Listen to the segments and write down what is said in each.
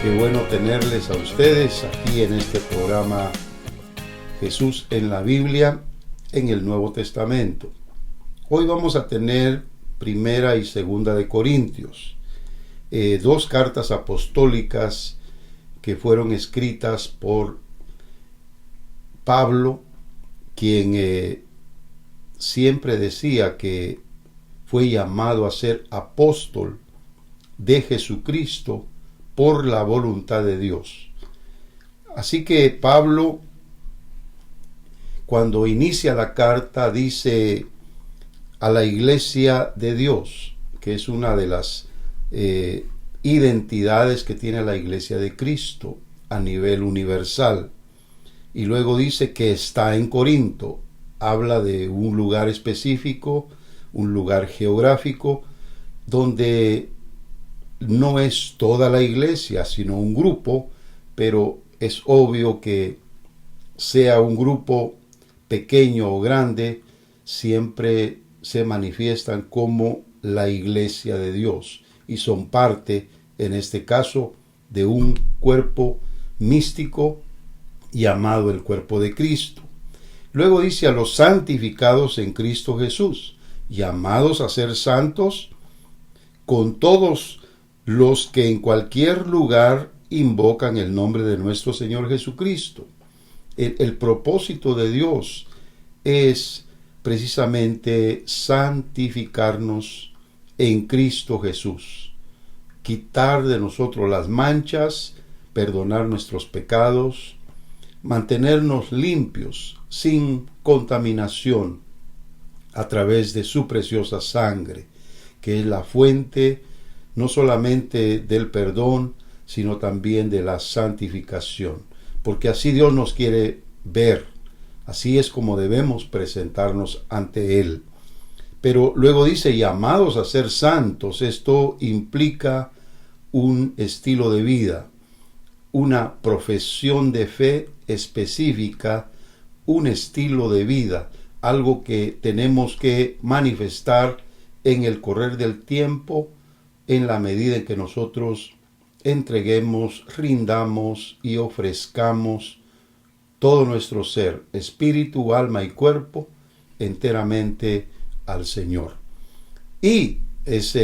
Qué bueno tenerles a ustedes aquí en este programa Jesús en la Biblia, en el Nuevo Testamento. Hoy vamos a tener Primera y Segunda de Corintios, dos cartas apostólicas que fueron escritas por Pablo, quien siempre decía que fue llamado a ser apóstol de Jesucristo por la voluntad de Dios. Así que Pablo, cuando inicia la carta, dice a la iglesia de Dios, que es una de las identidades que tiene la iglesia de Cristo a nivel universal. Y luego dice que está en Corinto. Habla de un lugar específico, un lugar geográfico, donde no es toda la iglesia, sino un grupo, pero es obvio que sea un grupo pequeño o grande, siempre se manifiestan como la iglesia de Dios y son parte, en este caso, de un cuerpo místico llamado el cuerpo de Cristo. Luego dice a los santificados en Cristo Jesús, llamados a ser santos con todos los que en cualquier lugar invocan el nombre de nuestro Señor Jesucristo. El propósito de Dios es precisamente santificarnos en Cristo Jesús, quitar de nosotros las manchas, perdonar nuestros pecados, mantenernos limpios, sin contaminación, a través de su preciosa sangre, que es la fuente no solamente del perdón, sino también de la santificación, porque así Dios nos quiere ver, así es como debemos presentarnos ante Él. Pero luego dice, llamados a ser santos. Esto implica un estilo de vida, una profesión de fe específica, un estilo de vida, algo que tenemos que manifestar en el correr del tiempo, en la medida en que nosotros entreguemos, rindamos y ofrezcamos todo nuestro ser, espíritu, alma y cuerpo, enteramente al Señor. Y es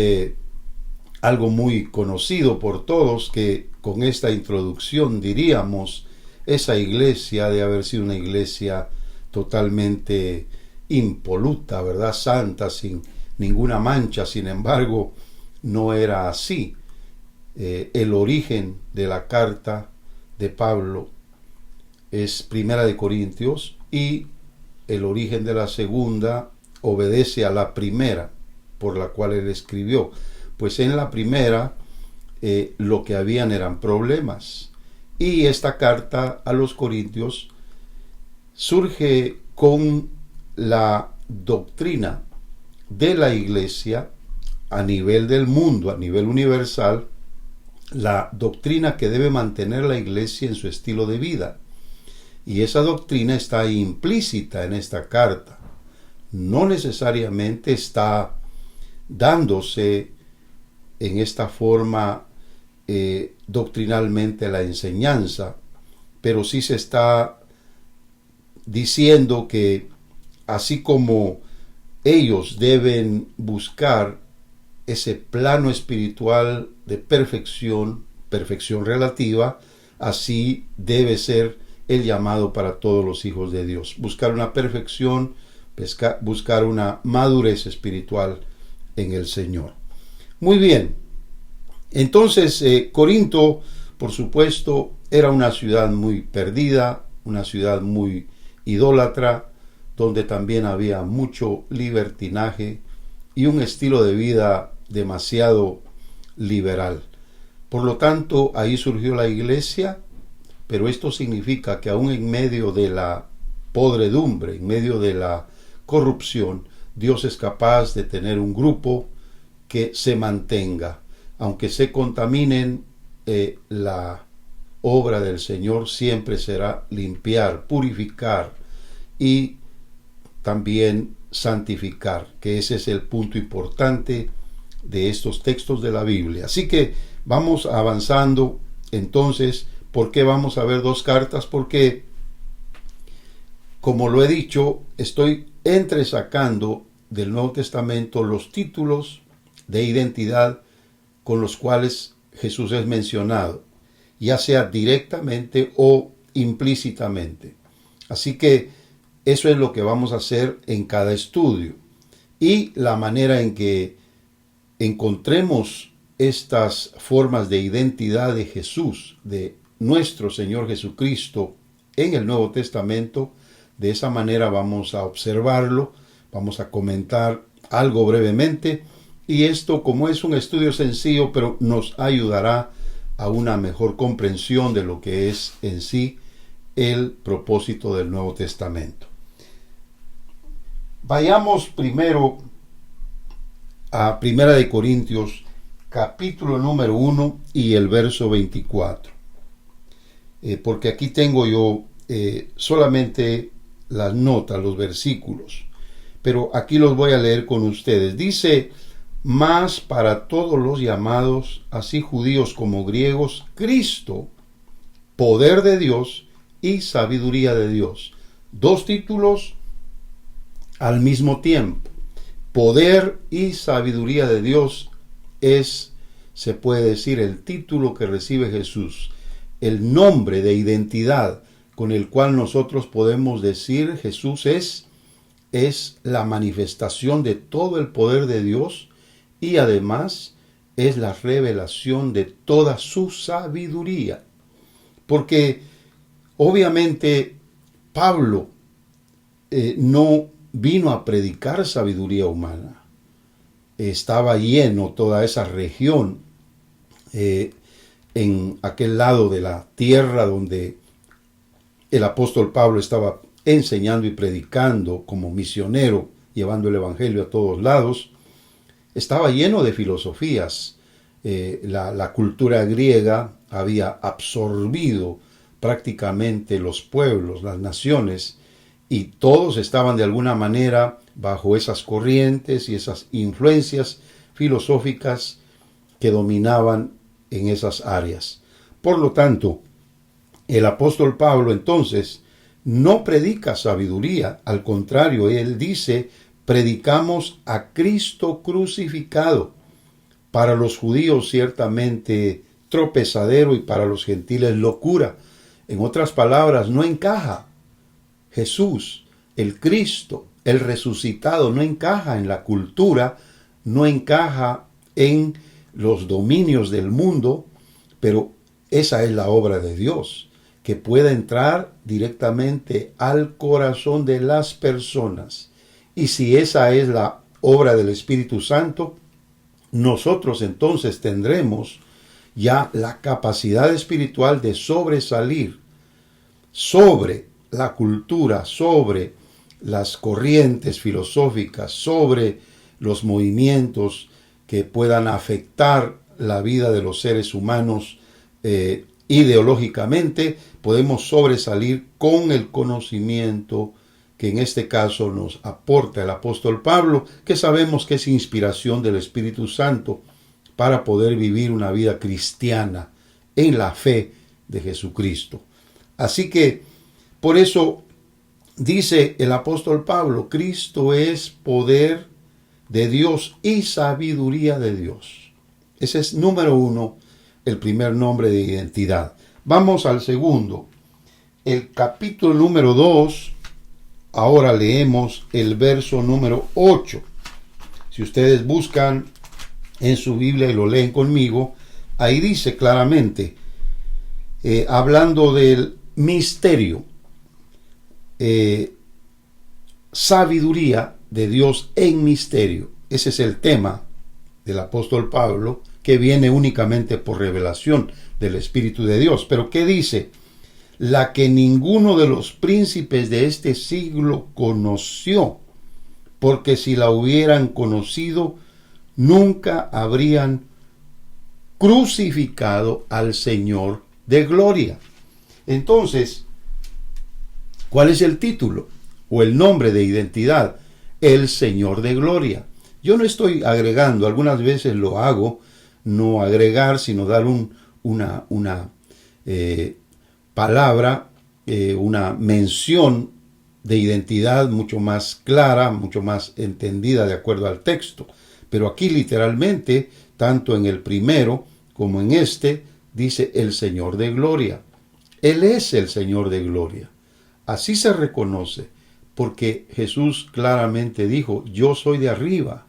algo muy conocido por todos, que con esta introducción diríamos, esa iglesia de haber sido una iglesia totalmente impoluta, ¿verdad? Santa, sin ninguna mancha. Sin embargo, no era así. El origen de la carta de Pablo es Primera de Corintios, y el origen de la segunda obedece a la primera por la cual él escribió. Pues en la primera lo que habían eran problemas, y esta carta a los Corintios surge con la doctrina de la iglesia a nivel del mundo, a nivel universal, la doctrina que debe mantener la iglesia en su estilo de vida. Y esa doctrina está implícita en esta carta. No necesariamente está dándose en esta forma doctrinalmente la enseñanza, pero sí se está diciendo que así como ellos deben buscar ese plano espiritual de perfección relativa, así debe ser el llamado para todos los hijos de Dios. Buscar una perfección, buscar una madurez espiritual en el Señor. Muy bien, entonces Corinto, por supuesto, era una ciudad muy perdida, una ciudad muy idólatra, donde también había mucho libertinaje y un estilo de vida demasiado liberal. Por lo tanto, ahí surgió la iglesia, pero esto significa que aún en medio de la podredumbre, en medio de la corrupción, Dios es capaz de tener un grupo que se mantenga. Aunque se contaminen, la obra del Señor siempre será limpiar, purificar y también santificar, que ese es el punto importante de estos textos de la Biblia. Así que vamos avanzando Entonces, ¿por qué vamos a ver dos cartas? Porque, como lo he dicho, estoy entresacando del Nuevo Testamento los títulos de identidad con los cuales Jesús es mencionado, ya sea directamente o implícitamente. Así que eso es lo que vamos a hacer en cada estudio. Y la manera en que encontremos estas formas de identidad de Jesús, de nuestro Señor Jesucristo en el Nuevo Testamento, de esa manera vamos a observarlo, vamos a comentar algo brevemente, y esto, como es un estudio sencillo, pero nos ayudará a una mejor comprensión de lo que es en sí el propósito del Nuevo Testamento. Vayamos primero a Primera de Corintios, capítulo número 1 y el verso 24. Porque aquí tengo yo solamente las notas, los versículos, pero aquí los voy a leer con ustedes. Dice: mas para todos los llamados, así judíos como griegos, Cristo, poder de Dios y sabiduría de Dios. Dos títulos al mismo tiempo. Poder y sabiduría de Dios es, se puede decir, el título que recibe Jesús, el nombre de identidad con el cual nosotros podemos decir Jesús es la manifestación de todo el poder de Dios, y además es la revelación de toda su sabiduría. Porque obviamente Pablo no vino a predicar sabiduría humana. Estaba lleno toda esa región en aquel lado de la tierra donde el apóstol Pablo estaba enseñando y predicando como misionero, llevando el evangelio a todos lados. Estaba lleno de filosofías. La cultura griega había absorbido prácticamente los pueblos, las naciones, y todos estaban de alguna manera bajo esas corrientes y esas influencias filosóficas que dominaban en esas áreas. Por lo tanto, el apóstol Pablo entonces no predica sabiduría, al contrario, él dice: predicamos a Cristo crucificado, para los judíos ciertamente tropezadero y para los gentiles locura. En otras palabras, no encaja. Jesús, el Cristo, el resucitado, no encaja en la cultura, no encaja en los dominios del mundo, pero esa es la obra de Dios, que pueda entrar directamente al corazón de las personas. Y si esa es la obra del Espíritu Santo, nosotros entonces tendremos ya la capacidad espiritual de sobresalir sobre la cultura, sobre las corrientes filosóficas, sobre los movimientos que puedan afectar la vida de los seres humanos ideológicamente. Podemos sobresalir con el conocimiento que en este caso nos aporta el apóstol Pablo, que sabemos que es inspiración del Espíritu Santo para poder vivir una vida cristiana en la fe de Jesucristo. Así que, por eso dice el apóstol Pablo: Cristo es poder de Dios y sabiduría de Dios. Ese es número uno, el primer nombre de identidad. Vamos al segundo. El capítulo número 2, ahora leemos el verso número 8. Si ustedes buscan en su Biblia y lo leen conmigo, ahí dice claramente, hablando del misterio, sabiduría de Dios en misterio. Ese es el tema del apóstol Pablo, que viene únicamente por revelación del Espíritu de Dios. Pero ¿qué dice? La que ninguno de los príncipes de este siglo conoció, porque si la hubieran conocido, nunca habrían crucificado al Señor de gloria. Entonces, ¿cuál es el título o el nombre de identidad? El Señor de gloria. Yo no estoy agregando, algunas veces lo hago, no agregar, sino dar una palabra, una mención de identidad mucho más clara, mucho más entendida de acuerdo al texto. Pero aquí literalmente, tanto en el primero como en este, dice el Señor de gloria. Él es el Señor de gloria. Así se reconoce, porque Jesús claramente dijo, yo soy de arriba,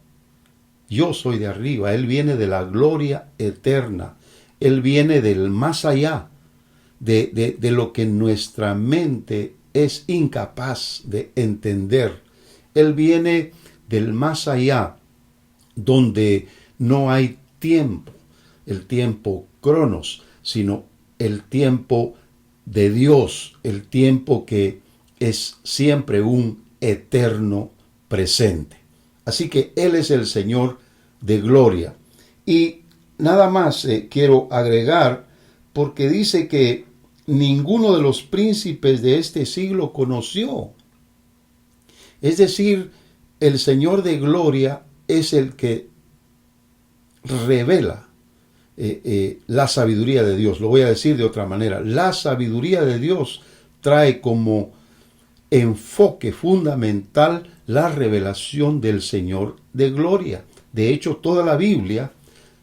yo soy de arriba. Él viene de la gloria eterna, Él viene del más allá, de lo que nuestra mente es incapaz de entender. Él viene del más allá, donde no hay tiempo, el tiempo cronos, sino el tiempo de Dios, el tiempo que es siempre un eterno presente. Así que Él es el Señor de gloria. Y nada más quiero agregar, porque dice que ninguno de los príncipes de este siglo conoció. Es decir, el Señor de gloria es el que revela la sabiduría de Dios. Lo voy a decir de otra manera. La sabiduría de Dios trae como enfoque fundamental la revelación del Señor de gloria. De hecho, toda la Biblia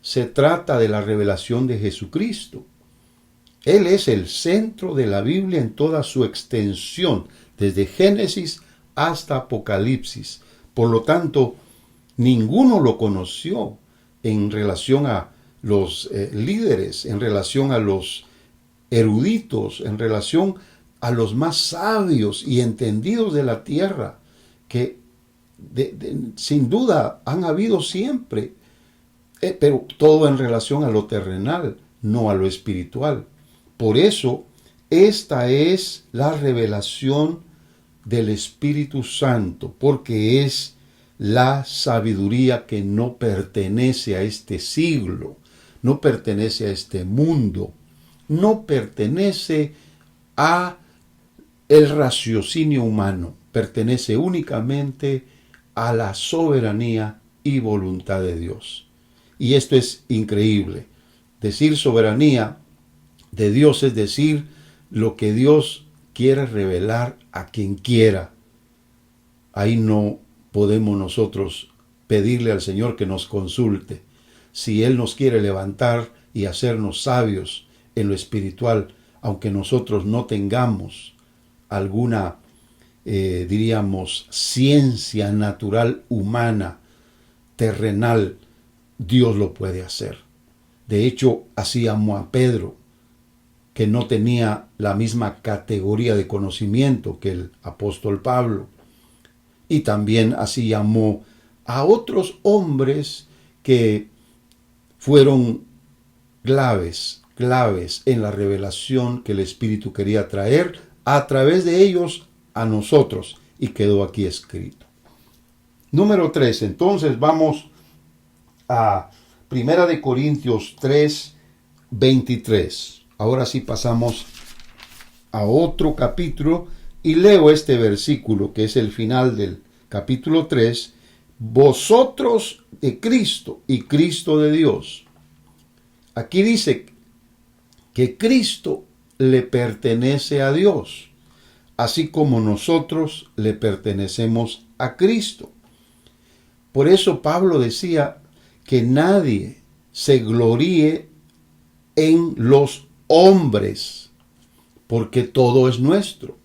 se trata de la revelación de Jesucristo. Él es el centro de la Biblia en toda su extensión, desde Génesis hasta Apocalipsis. Por lo tanto, ninguno lo conoció en relación a los líderes, en relación a los eruditos, en relación a los más sabios y entendidos de la tierra, que sin duda han habido siempre, pero todo en relación a lo terrenal, no a lo espiritual. Por eso, esta es la revelación del Espíritu Santo, porque es la sabiduría que no pertenece a este siglo, no pertenece a este mundo, no pertenece a el raciocinio humano, pertenece únicamente a la soberanía y voluntad de Dios. Y esto es increíble. Decir soberanía de Dios es decir lo que Dios quiere revelar a quien quiera. Ahí no podemos nosotros pedirle al Señor que nos consulte. Si Él nos quiere levantar y hacernos sabios en lo espiritual, aunque nosotros no tengamos alguna, diríamos, ciencia natural humana, terrenal, Dios lo puede hacer. De hecho, así llamó a Pedro, que no tenía la misma categoría de conocimiento que el apóstol Pablo. Y también así llamó a otros hombres que fueron claves en la revelación que el Espíritu quería traer a través de ellos a nosotros, y quedó aquí escrito. Número 3, entonces vamos a 1 Corintios 3, 23. Ahora sí pasamos a otro capítulo y leo este versículo que es el final del capítulo 3. Vosotros de Cristo y Cristo de Dios. Aquí dice que Cristo le pertenece a Dios, así como nosotros le pertenecemos a Cristo. Por eso Pablo decía que nadie se gloríe en los hombres, porque todo es nuestro.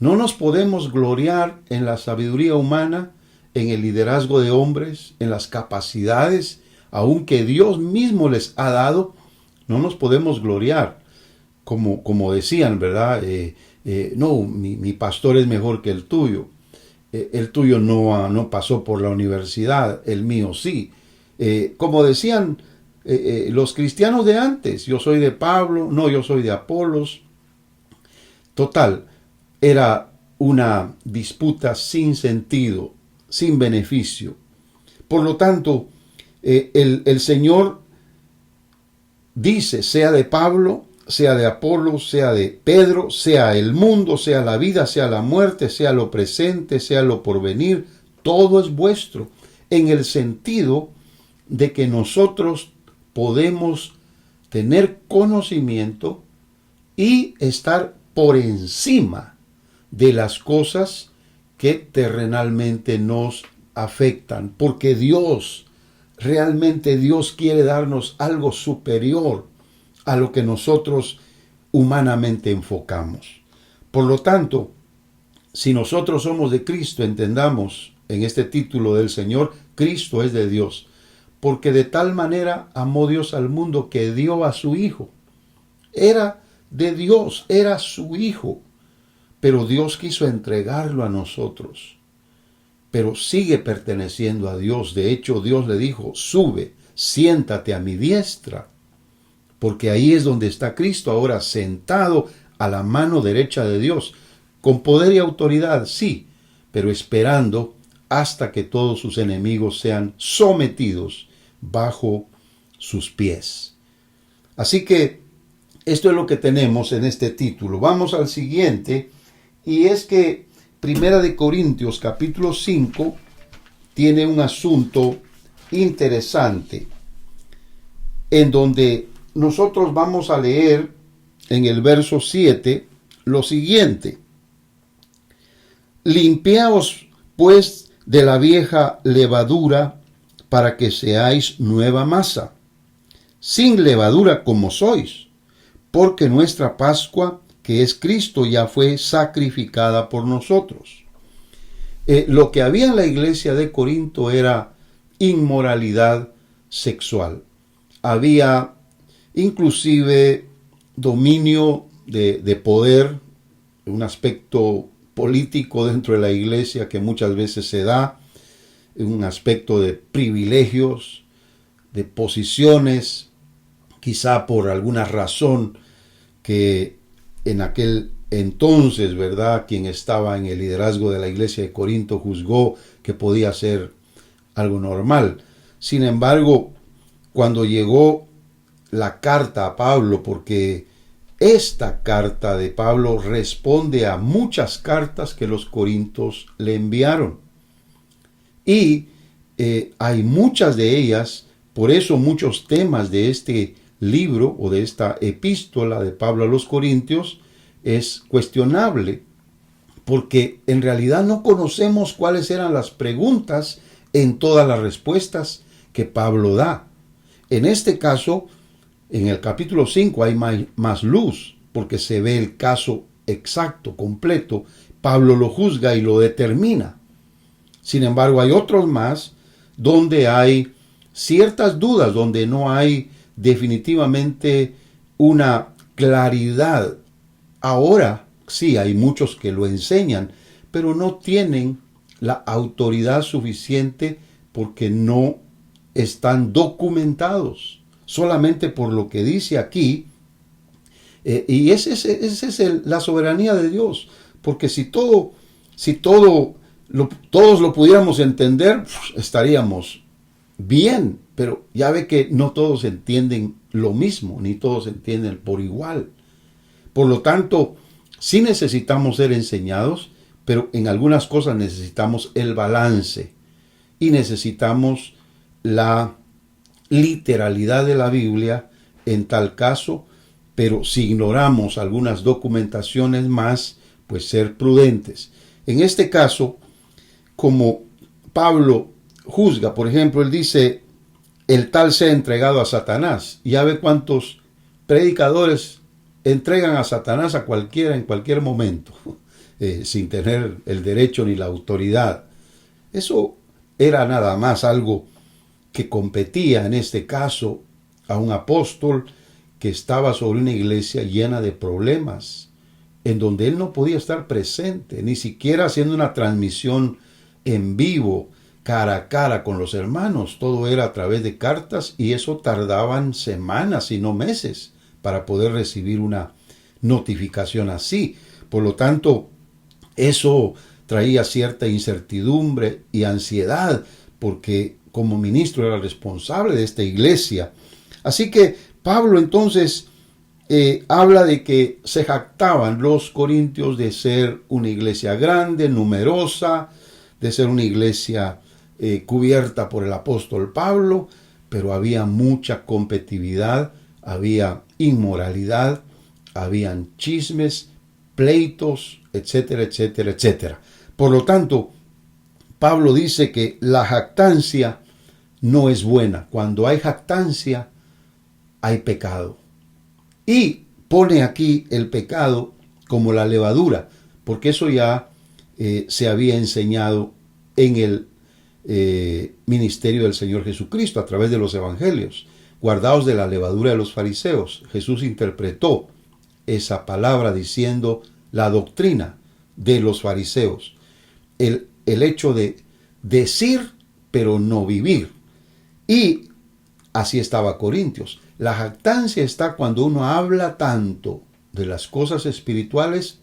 No nos podemos gloriar en la sabiduría humana, en el liderazgo de hombres, en las capacidades, aunque Dios mismo les ha dado. No nos podemos gloriar, como decían, ¿verdad? No, mi pastor es mejor que el tuyo. El tuyo no pasó por la universidad, el mío sí. Como decían los cristianos de antes, yo soy de Pablo, no, yo soy de Apolos. Total, era una disputa sin sentido, sin beneficio. Por lo tanto, el Señor dice, sea de Pablo, sea de Apolos, sea de Pedro, sea el mundo, sea la vida, sea la muerte, sea lo presente, sea lo porvenir, todo es vuestro, en el sentido de que nosotros podemos tener conocimiento y estar por encima de las cosas que terrenalmente nos afectan, porque realmente Dios quiere darnos algo superior a lo que nosotros humanamente enfocamos. Por lo tanto, si nosotros somos de Cristo, entendamos en este título del Señor, Cristo es de Dios, porque de tal manera amó Dios al mundo que dio a su Hijo. Era de Dios, era su Hijo, pero Dios quiso entregarlo a nosotros. Pero sigue perteneciendo a Dios. De hecho, Dios le dijo, sube, siéntate a mi diestra, porque ahí es donde está Cristo ahora sentado a la mano derecha de Dios, con poder y autoridad, sí, pero esperando hasta que todos sus enemigos sean sometidos bajo sus pies. Así que esto es lo que tenemos en este título. Vamos al siguiente, y es que Primera de Corintios capítulo 5 tiene un asunto interesante, en donde nosotros vamos a leer en el verso 7 lo siguiente: limpiaos pues de la vieja levadura para que seáis nueva masa, sin levadura como sois, porque nuestra Pascua, que es Cristo, ya fue sacrificada por nosotros. Lo que había en la iglesia de Corinto era inmoralidad sexual. Había inclusive dominio de poder, un aspecto político dentro de la iglesia que muchas veces se da, un aspecto de privilegios, de posiciones, quizá por alguna razón que en aquel entonces, ¿verdad?, quien estaba en el liderazgo de la iglesia de Corinto juzgó que podía ser algo normal. Sin embargo, cuando llegó la carta a Pablo, porque esta carta de Pablo responde a muchas cartas que los corintios le enviaron. Y hay muchas de ellas, por eso muchos temas de este libro o de esta epístola de Pablo a los Corintios es cuestionable, porque en realidad no conocemos cuáles eran las preguntas en todas las respuestas que Pablo da. En este caso, en el capítulo 5 hay más luz, porque se ve el caso exacto, completo. Pablo lo juzga y lo determina. Sin embargo, hay otros más donde hay ciertas dudas, donde no hay definitivamente una claridad. Ahora sí hay muchos que lo enseñan, pero no tienen la autoridad suficiente porque no están documentados, solamente por lo que dice aquí. Y esa es la soberanía de Dios, porque si todos lo pudiéramos entender, estaríamos bien, pero ya ve que no todos entienden lo mismo, ni todos entienden por igual. Por lo tanto, sí necesitamos ser enseñados, pero en algunas cosas necesitamos el balance y necesitamos la literalidad de la Biblia en tal caso, pero si ignoramos algunas documentaciones más, pues ser prudentes. En este caso, como Pablo juzga, por ejemplo, él dice, el tal sea entregado a Satanás. Ya ve cuántos predicadores entregan a Satanás a cualquiera en cualquier momento, sin tener el derecho ni la autoridad. Eso era nada más algo que competía en este caso a un apóstol que estaba sobre una iglesia llena de problemas, en donde él no podía estar presente, ni siquiera haciendo una transmisión en vivo, cara a cara con los hermanos. Todo era a través de cartas y eso tardaban semanas y no meses para poder recibir una notificación así. Por lo tanto, eso traía cierta incertidumbre y ansiedad, porque como ministro era responsable de esta iglesia. Así que Pablo entonces habla de que se jactaban los corintios de ser una iglesia grande, numerosa, de ser una iglesia cubierta por el apóstol Pablo, pero había mucha competitividad, había inmoralidad, habían chismes, pleitos, etcétera, etcétera, etcétera. Por lo tanto, Pablo dice que la jactancia no es buena. Cuando hay jactancia, hay pecado. Y pone aquí el pecado como la levadura, porque eso ya se había enseñado en el ministerio del Señor Jesucristo a través de los evangelios. Guardaos de la levadura de los fariseos. Jesús interpretó esa palabra diciendo la doctrina de los fariseos. El hecho de decir pero no vivir. Y así estaba Corintios. La jactancia está cuando uno habla tanto de las cosas espirituales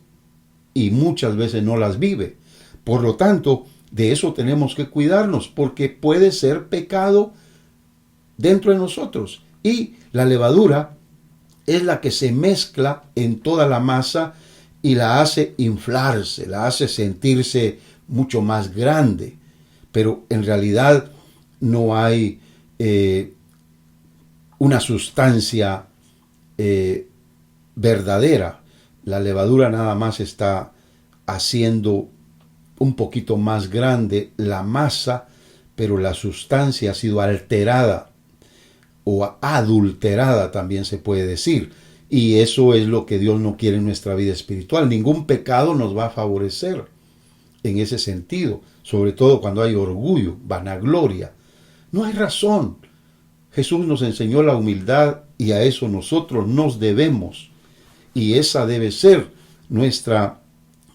y muchas veces no las vive. Por lo tanto, de eso tenemos que cuidarnos, porque puede ser pecado dentro de nosotros. Y la levadura es la que se mezcla en toda la masa y la hace inflarse, la hace sentirse mucho más grande. Pero en realidad no hay una sustancia verdadera. La levadura nada más está haciendo un poquito más grande la masa, pero la sustancia ha sido alterada o adulterada, también se puede decir. Y eso es lo que Dios no quiere en nuestra vida espiritual. Ningún pecado nos va a favorecer en ese sentido, sobre todo cuando hay orgullo, vanagloria. No hay razón. Jesús nos enseñó la humildad y a eso nosotros nos debemos. Y esa debe ser nuestra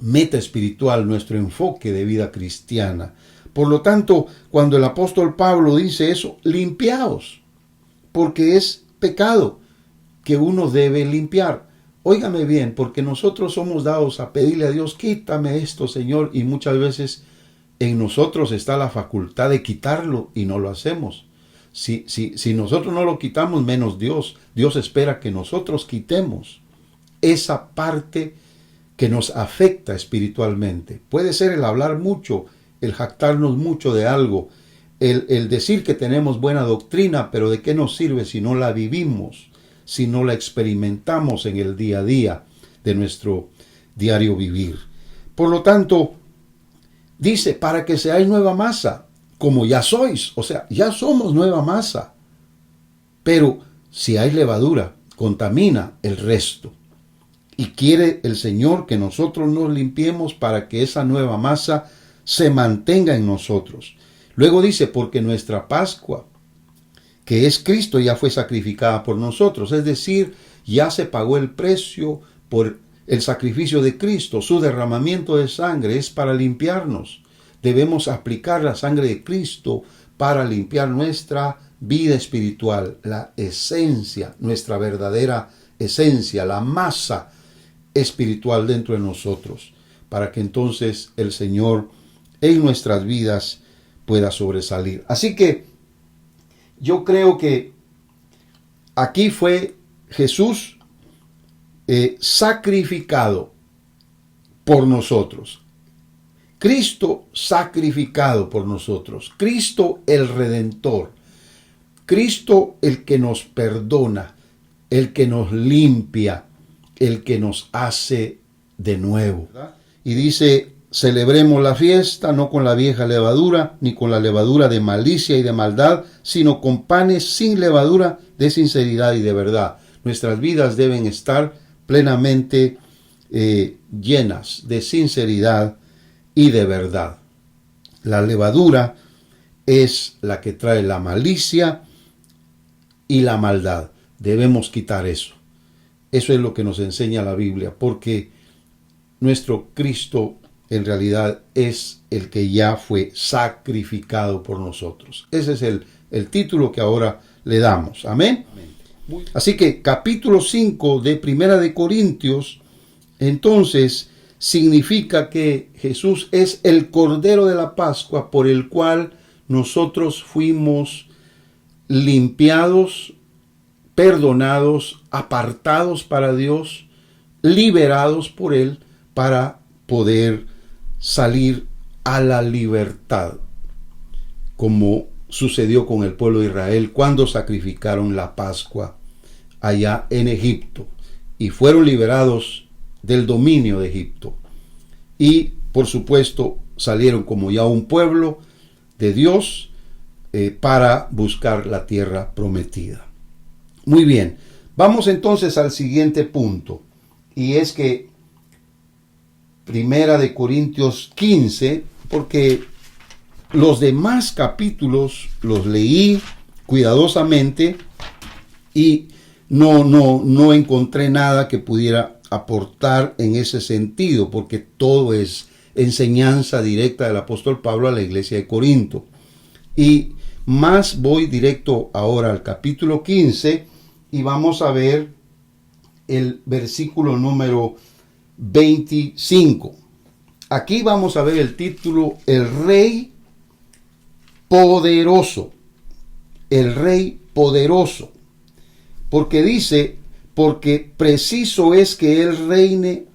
meta espiritual, nuestro enfoque de vida cristiana. Por lo tanto, cuando el apóstol Pablo dice eso, limpiaos, porque es pecado que uno debe limpiar. Óigame bien, porque nosotros somos dados a pedirle a Dios, quítame esto, Señor, y muchas veces en nosotros está la facultad de quitarlo y no lo hacemos. Si nosotros no lo quitamos, menos Dios. Dios espera que nosotros quitemos esa parte que nos afecta espiritualmente. Puede ser el hablar mucho, el jactarnos mucho de algo, el decir que tenemos buena doctrina, pero ¿de qué nos sirve si no la vivimos, si no la experimentamos en el día a día de nuestro diario vivir? Por lo tanto, dice, para que seáis nueva masa, como ya sois, o sea, ya somos nueva masa. Pero si hay levadura, contamina el resto. Y quiere el Señor que nosotros nos limpiemos para que esa nueva masa se mantenga en nosotros. Luego dice, porque nuestra Pascua, que es Cristo, ya fue sacrificada por nosotros. Es decir, ya se pagó el precio por el sacrificio de Cristo. Su derramamiento de sangre es para limpiarnos. Debemos aplicar la sangre de Cristo para limpiar nuestra vida espiritual, la esencia, nuestra verdadera esencia, la masa espiritual dentro de nosotros, para que entonces el Señor en nuestras vidas pueda sobresalir. Así que yo creo que aquí fue Jesús sacrificado por nosotros. Cristo sacrificado por nosotros. Cristo el Redentor. Cristo el que nos perdona, el que nos limpia, el que nos hace de nuevo. Y dice, celebremos la fiesta no con la vieja levadura, ni con la levadura de malicia y de maldad, sino con panes sin levadura de sinceridad y de verdad. Nuestras vidas deben estar plenamente llenas de sinceridad y de verdad. La levadura es la que trae la malicia y la maldad. Debemos quitar eso. Eso es lo que nos enseña la Biblia, porque nuestro Cristo en realidad es el que ya fue sacrificado por nosotros. Ese es el título que ahora le damos. Amén. Así que capítulo 5 de Primera de Corintios, entonces, significa que Jesús es el Cordero de la Pascua por el cual nosotros fuimos limpiados, perdonados, apartados para Dios, liberados por Él para poder salir a la libertad, como sucedió con el pueblo de Israel cuando sacrificaron la Pascua allá en Egipto. y fueron liberados del dominio de Egipto. Y, por supuesto, salieron como ya un pueblo de Dios para buscar la tierra prometida. Muy bien, vamos entonces al siguiente punto, y es que Primera de Corintios 15, porque los demás capítulos los leí cuidadosamente y no encontré nada que pudiera aportar en ese sentido, porque todo es enseñanza directa del apóstol Pablo a la iglesia de Corinto. Y más voy directo ahora al capítulo 15 y vamos a ver el versículo número 25. Aquí vamos a ver el título: El Rey Poderoso. El Rey Poderoso. Porque dice: porque preciso es que Él reine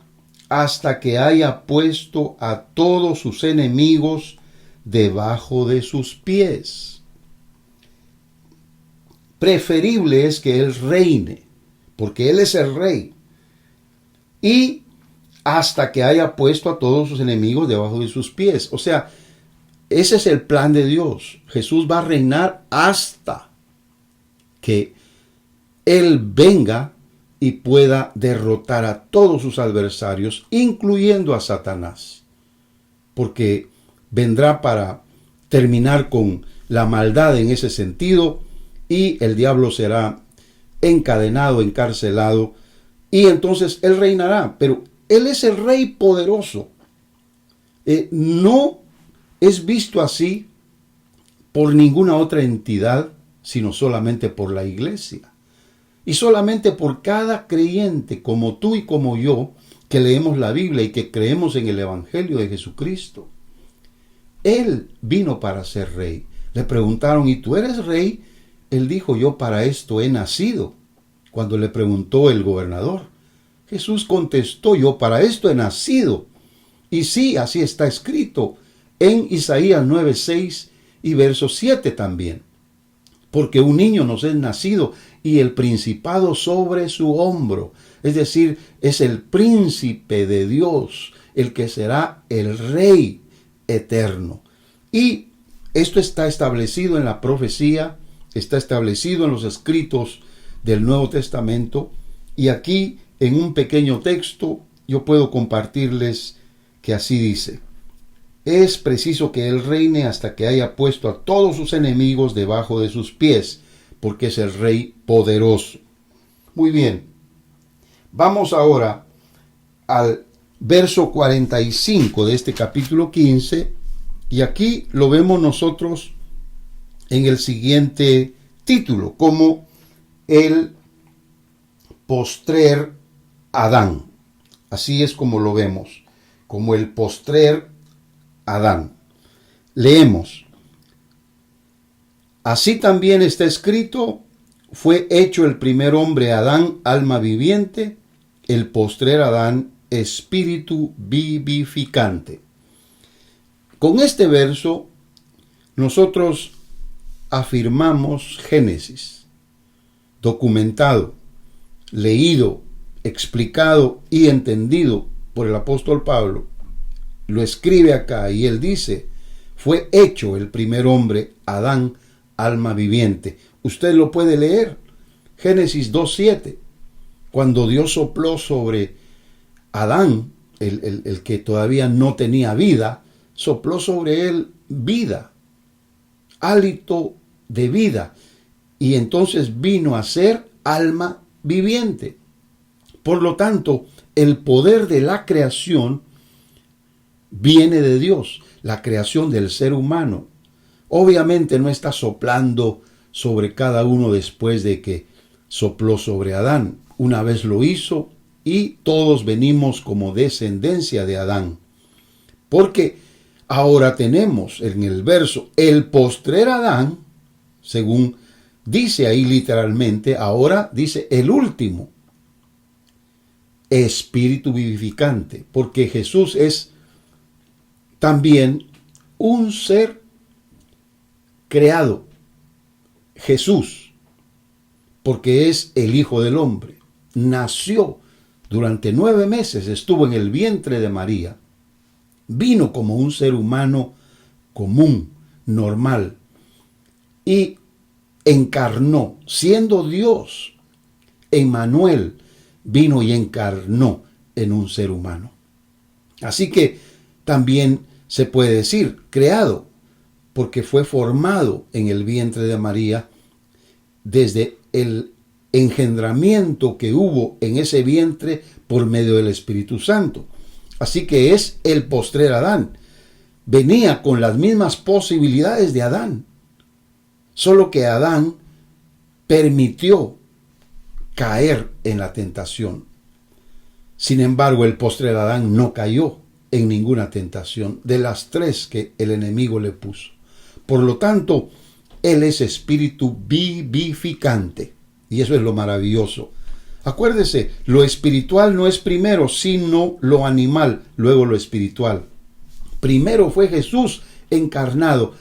hasta que haya puesto a todos sus enemigos debajo de sus pies. Preferible es que Él reine, porque Él es el Rey. Y hasta que haya puesto a todos sus enemigos debajo de sus pies. O sea, ese es el plan de Dios. Jesús va a reinar hasta que Él venga y pueda derrotar a todos sus adversarios, incluyendo a Satanás. Porque vendrá para terminar con la maldad en ese sentido, y el diablo será encadenado, encarcelado, y entonces Él reinará. Pero Él es el Rey poderoso. No es visto así por ninguna otra entidad, sino solamente por la iglesia. Y solamente por cada creyente, como tú y como yo, que leemos la Biblia y que creemos en el Evangelio de Jesucristo. Él vino para ser rey. Le preguntaron: ¿y tú eres rey? Él dijo: yo para esto he nacido. Cuando le preguntó el gobernador, Jesús contestó: yo para esto he nacido. Y sí, así está escrito en Isaías 9:6 y verso 7 también. Porque un niño nos es nacido y el principado sobre su hombro. Es decir, es el príncipe de Dios, el que será el Rey eterno. Y esto está establecido en la profecía, está establecido en los escritos del Nuevo Testamento. Y aquí, en un pequeño texto, yo puedo compartirles que así dice: es preciso que Él reine hasta que haya puesto a todos sus enemigos debajo de sus pies, porque es el Rey poderoso. Muy bien, vamos ahora al verso 45 de este capítulo 15, y aquí lo vemos nosotros en el siguiente título, como el postrer Adán. Así es como lo vemos, como el postrer Adán. Leemos: así también está escrito: fue hecho el primer hombre Adán, alma viviente; el postrer Adán, espíritu vivificante. Con este verso nosotros afirmamos Génesis, documentado, leído, explicado y entendido por el apóstol Pablo. Lo escribe acá y él dice: fue hecho el primer hombre Adán, alma viviente. Usted lo puede leer, Génesis 2:7, cuando Dios sopló sobre Adán, el que todavía no tenía vida, sopló sobre él vida, hálito de vida, y entonces vino a ser alma viviente. Por lo tanto, el poder de la creación viene de Dios. La creación del ser humano obviamente no está soplando sobre cada uno después de que sopló sobre Adán. Una vez lo hizo y todos venimos como descendencia de Adán. Porque ahora tenemos en el verso el postrer Adán, según dice ahí literalmente, ahora dice el último, espíritu vivificante, porque Jesús es también un ser creado. Jesús, porque es el Hijo del Hombre, nació durante 9 meses estuvo en el vientre de María, vino como un ser humano común, normal, y encarnó, siendo Dios. Emmanuel vino y encarnó en un ser humano. Así que también se puede decir creado, porque fue formado en el vientre de María desde el engendramiento que hubo en ese vientre por medio del Espíritu Santo. Así que es el postrer Adán. Venía con las mismas posibilidades de Adán, solo que Adán permitió caer en la tentación. Sin embargo, el postrer Adán no cayó en ninguna tentación de las 3 que el enemigo le puso. Por lo tanto, él es espíritu vivificante. Y eso es lo maravilloso. Acuérdese, lo espiritual no es primero, sino lo animal, luego lo espiritual. Primero fue Jesús encarnado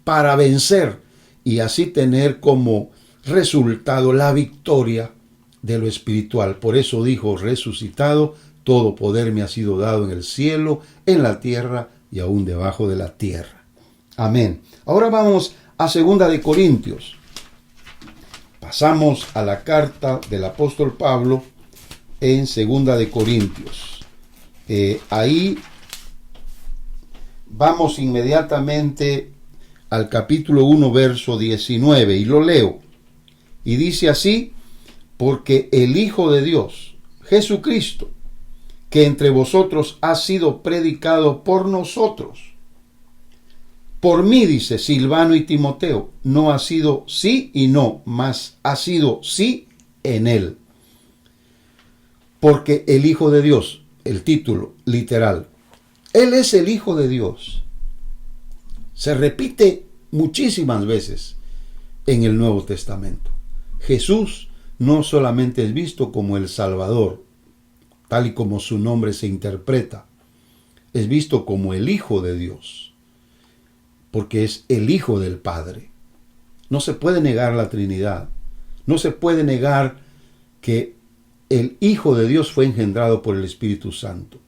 para vencer y así tener como resultado la victoria de lo espiritual. Por eso dijo, resucitado, todo poder me ha sido dado en el cielo, en la tierra y aún debajo de la tierra. Amén. Ahora vamos a 2 Corintios. Pasamos a la carta del apóstol Pablo en 2 Corintios. Ahí vamos inmediatamente al capítulo 1, verso 19, y lo leo. Y dice así: porque el Hijo de Dios, Jesucristo, que entre vosotros ha sido predicado por nosotros, por mí, dice Silvano y Timoteo, no ha sido sí y no, mas ha sido sí en él. Porque el Hijo de Dios, el título literal, Él es el Hijo de Dios. Se repite muchísimas veces en el Nuevo Testamento. Jesús no solamente es visto como el Salvador, tal y como su nombre se interpreta, es visto como el Hijo de Dios, porque es el Hijo del Padre. No se puede negar la Trinidad, no se puede negar que el Hijo de Dios fue engendrado por el Espíritu Santo.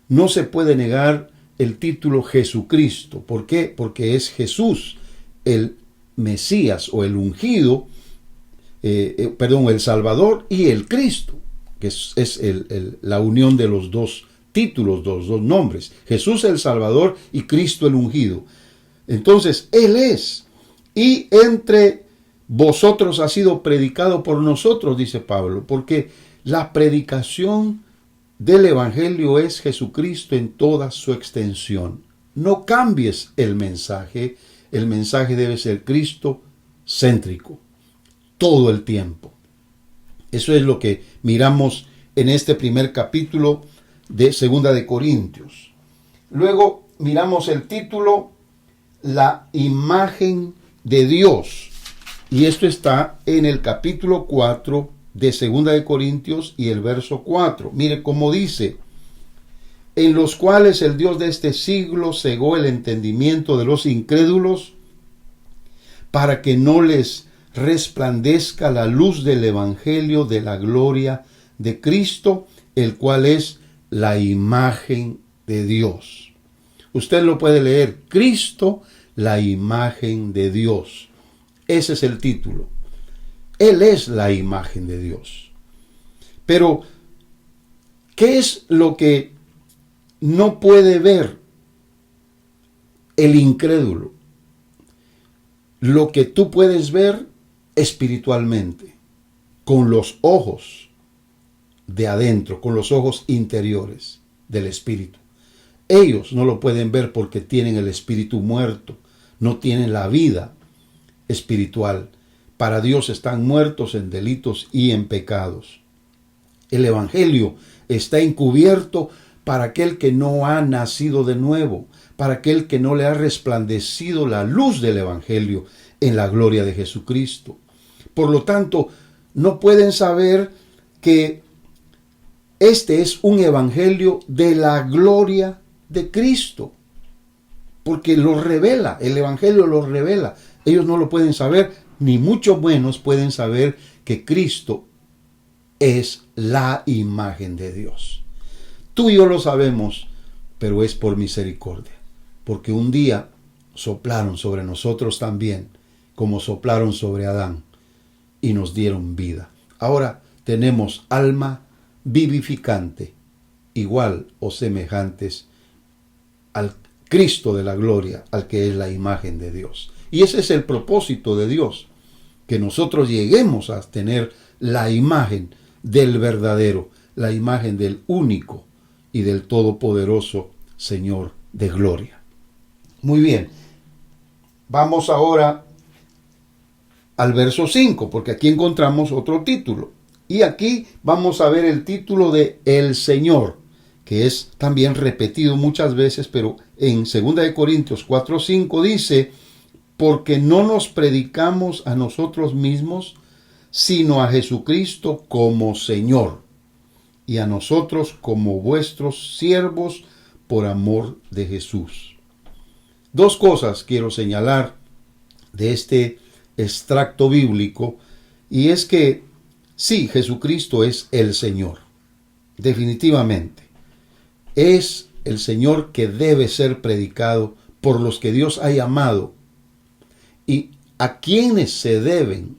No se puede negar el título Jesucristo. ¿Por qué? Porque es Jesús, el Mesías o el ungido, el Salvador y el Cristo, que es la unión de los dos títulos, los dos nombres. Jesús el Salvador y Cristo el ungido. Entonces, Él es. Y entre vosotros ha sido predicado por nosotros, dice Pablo, porque la predicación del Evangelio es Jesucristo en toda su extensión. No cambies el mensaje debe ser Cristo céntrico, todo el tiempo. Eso es lo que miramos en este primer capítulo de 2 Corintios. Luego miramos el título, la imagen de Dios. Y esto está en el capítulo 4 de 2 Corintios y el verso 4. Mire cómo dice: en los cuales el Dios de este siglo cegó el entendimiento de los incrédulos, para que no les resplandezca la luz del Evangelio de la gloria de Cristo, el cual es la imagen de Dios. Usted lo puede leer, Cristo, la imagen de Dios. Ese es el título. Él es la imagen de Dios. Pero, ¿qué es lo que no puede ver el incrédulo? Lo que tú puedes ver espiritualmente, con los ojos de adentro, con los ojos interiores del espíritu. Ellos no lo pueden ver porque tienen el espíritu muerto, no tienen la vida espiritual. Para Dios están muertos en delitos y en pecados. El Evangelio está encubierto para aquel que no ha nacido de nuevo, para aquel que no le ha resplandecido la luz del Evangelio en la gloria de Jesucristo. Por lo tanto, no pueden saber que este es un Evangelio de la gloria de Cristo, porque lo revela, el Evangelio lo revela. Ellos no lo pueden saber, ni mucho menos pueden saber que Cristo es la imagen de Dios. Tú y yo lo sabemos, pero es por misericordia, porque un día soplaron sobre nosotros también, como soplaron sobre Adán, y nos dieron vida. Ahora tenemos alma vivificante, igual o semejantes al Cristo de la gloria, al que es la imagen de Dios. Y ese es el propósito de Dios, que nosotros lleguemos a tener la imagen del verdadero, la imagen del único y del todopoderoso Señor de gloria. Muy bien, vamos ahora al verso 5, porque aquí encontramos otro título. Y aquí vamos a ver el título de El Señor, que es también repetido muchas veces, pero en 2 Corintios 4:5 dice: porque no nos predicamos a nosotros mismos, sino a Jesucristo como Señor, y a nosotros como vuestros siervos por amor de Jesús. Dos cosas quiero señalar de este extracto bíblico, y es que sí, Jesucristo es el Señor, definitivamente. Es el Señor que debe ser predicado por los que Dios ha llamado. ¿Y a quiénes se deben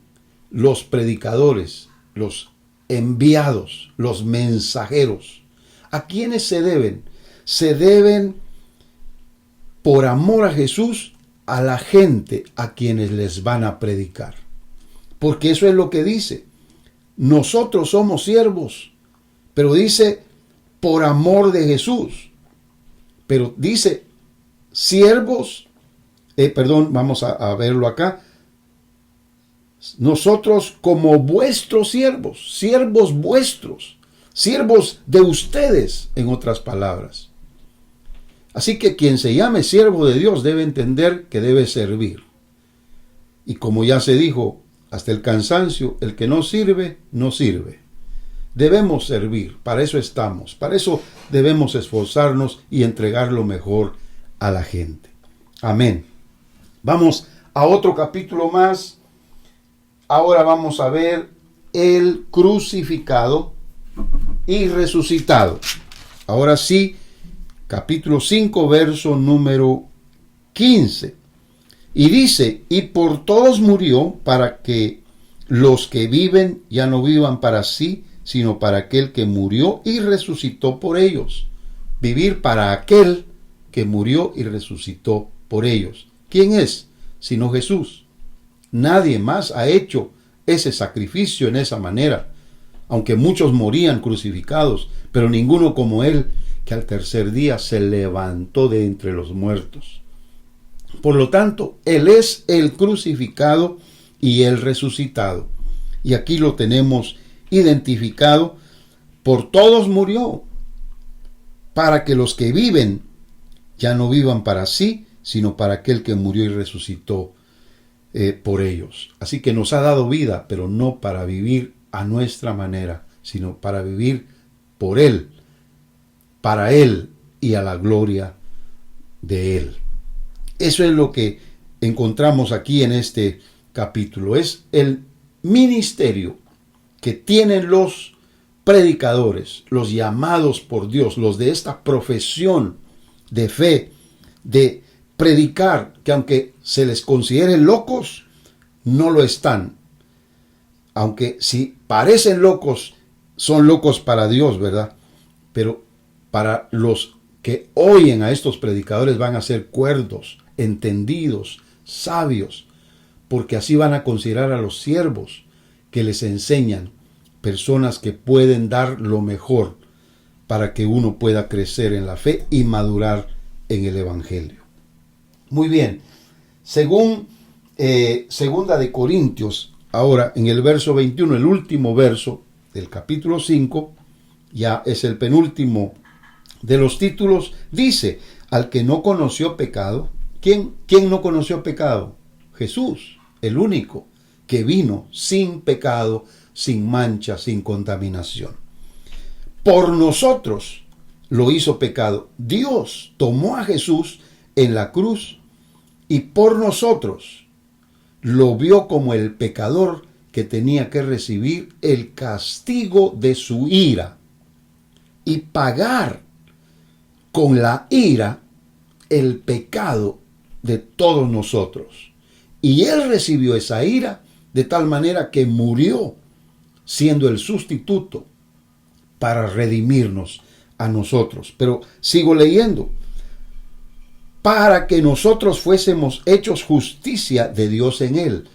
los predicadores, los enviados, los mensajeros? ¿A quiénes se deben? Se deben, por amor a Jesús, a la gente a quienes les van a predicar. Porque eso es lo que dice. Nosotros somos siervos, pero dice por amor de Jesús. Pero dice siervos, vamos a verlo acá. Nosotros como vuestros siervos, siervos vuestros, siervos de ustedes, en otras palabras. Así que quien se llame siervo de Dios debe entender que debe servir. Y como ya se dijo, hasta el cansancio, el que no sirve, no sirve. Debemos servir, para eso estamos, para eso debemos esforzarnos y entregar lo mejor a la gente. Amén. Vamos a otro capítulo más. Ahora vamos a ver el crucificado y resucitado. Ahora sí, capítulo 5, verso número 15. Y dice: y por todos murió, para que los que viven ya no vivan para sí, sino para aquel que murió y resucitó por ellos. Vivir para aquel que murió y resucitó por ellos. ¿Quién es? Sino Jesús. Nadie más ha hecho ese sacrificio en esa manera, aunque muchos morían crucificados, pero ninguno como Él, que al tercer día se levantó de entre los muertos. Por lo tanto, Él es el crucificado y el resucitado. Y aquí lo tenemos identificado. Por todos murió, para que los que viven ya no vivan para sí, sino para aquel que murió y resucitó por ellos. Así que nos ha dado vida, pero no para vivir a nuestra manera, sino para vivir por Él, para Él y a la gloria de Él. Eso es lo que encontramos aquí en este capítulo. Es el ministerio que tienen los predicadores, los llamados por Dios, los de esta profesión de fe, de predicar, que aunque se les considere locos, no lo están. Aunque si parecen locos, son locos para Dios, ¿verdad? Pero para los que oyen a estos predicadores van a ser cuerdos, entendidos, sabios, porque así van a considerar a los siervos que les enseñan, personas que pueden dar lo mejor para que uno pueda crecer en la fe y madurar en el Evangelio. Muy bien, según segunda de Corintios, ahora en el verso 21, el último verso del capítulo 5, ya es el penúltimo de los títulos, dice: al que no conoció pecado. ¿Quién no conoció pecado? Jesús, el único que vino sin pecado, sin mancha, sin contaminación. Por nosotros lo hizo pecado. Dios tomó a Jesús en la cruz y por nosotros lo vio como el pecador que tenía que recibir el castigo de su ira y pagar con la ira el pecado de todos nosotros. Y Él recibió esa ira de tal manera que murió siendo el sustituto para redimirnos a nosotros. Pero sigo leyendo. Para que nosotros fuésemos hechos justicia de Dios en Él.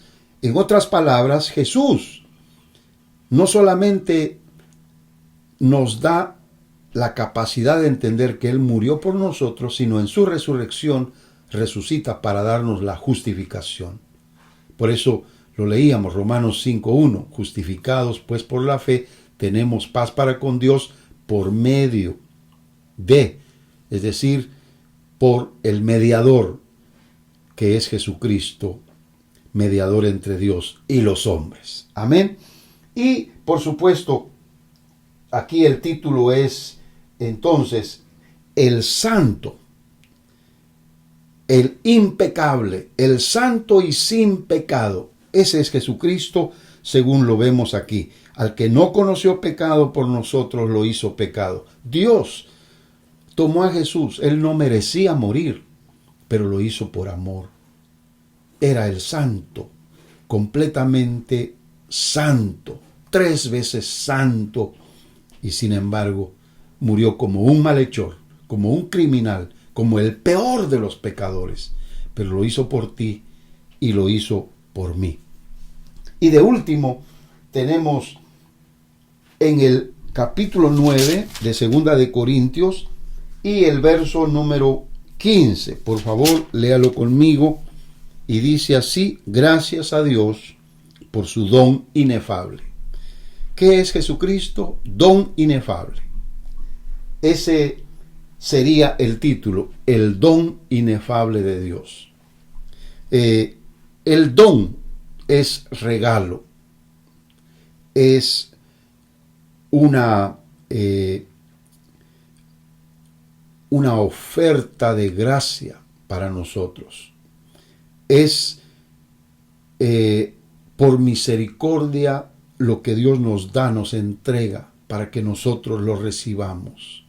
En otras palabras, Jesús no solamente nos da la capacidad de entender que Él murió por nosotros, sino en su resurrección resucita para darnos la justificación. Por eso lo leíamos, Romanos 5:1, justificados pues por la fe, tenemos paz para con Dios por medio de, es decir, por el mediador, que es Jesucristo, mediador entre Dios y los hombres. Amén. Y, por supuesto, aquí el título es, entonces, el santo, el impecable, el santo y sin pecado. Ese es Jesucristo, según lo vemos aquí. Al que no conoció pecado, por nosotros lo hizo pecado. Dios tomó a Jesús. Él no merecía morir, pero lo hizo por amor. Era el santo, completamente santo, 3 veces santo, y sin embargo murió como un malhechor, como un criminal, como el peor de los pecadores, pero lo hizo por ti y lo hizo por mí. Y de último tenemos en el capítulo 9 de Segunda de Corintios y el verso número 15. Por favor, léalo conmigo. Y dice así: gracias a Dios por su don inefable. ¿Qué es Jesucristo? Don inefable. Ese sería el título, el don inefable de Dios. El don es regalo, es una oferta de gracia para nosotros. Es por misericordia lo que Dios nos da, nos entrega para que nosotros lo recibamos.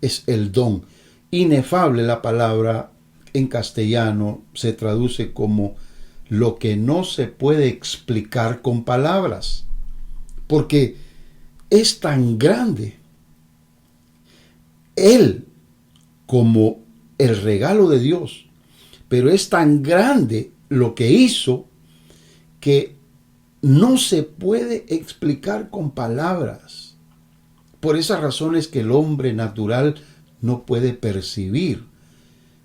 Es el don. Inefable, la palabra en castellano se traduce como lo que no se puede explicar con palabras, porque es tan grande. Él, como el regalo de Dios, pero es tan grande lo que hizo que no se puede explicar con palabras. Por esas razones que el hombre natural no puede percibir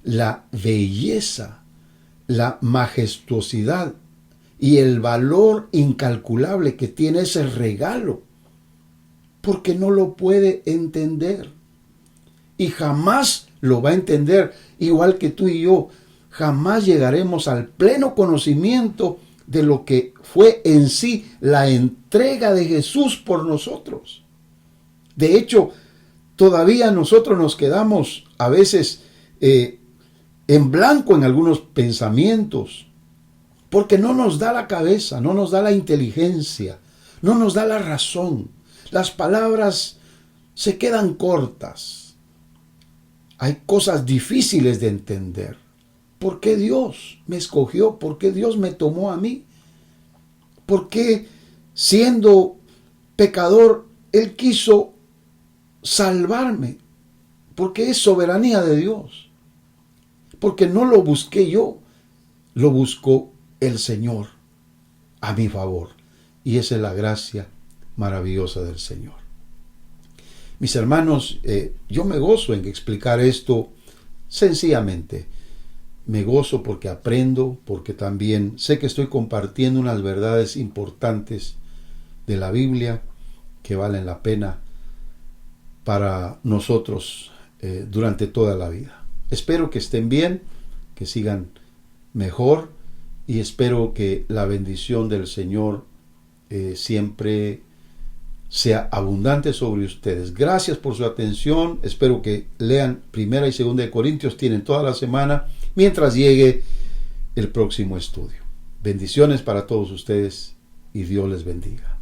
la belleza, la majestuosidad y el valor incalculable que tiene ese regalo, porque no lo puede entender y jamás lo va a entender, igual que tú y yo. Jamás llegaremos al pleno conocimiento de lo que fue en sí la entrega de Jesús por nosotros. De hecho, todavía nosotros nos quedamos a veces en blanco en algunos pensamientos, porque no nos da la cabeza, no nos da la inteligencia, no nos da la razón. Las palabras se quedan cortas. Hay cosas difíciles de entender. ¿Por qué Dios me escogió? ¿Por qué Dios me tomó a mí? ¿Por qué, siendo pecador, Él quiso salvarme? Porque es soberanía de Dios. Porque no lo busqué yo, lo buscó el Señor a mi favor. Y esa es la gracia maravillosa del Señor. Mis hermanos, yo me gozo en explicar esto sencillamente. Me gozo porque aprendo, porque también sé que estoy compartiendo unas verdades importantes de la Biblia que valen la pena para nosotros durante toda la vida. Espero que estén bien, que sigan mejor y espero que la bendición del Señor siempre sea abundante sobre ustedes. Gracias por su atención. Espero que lean 1 y 2 de Corintios. Tienen toda la semana mientras llegue el próximo estudio. Bendiciones para todos ustedes y Dios les bendiga.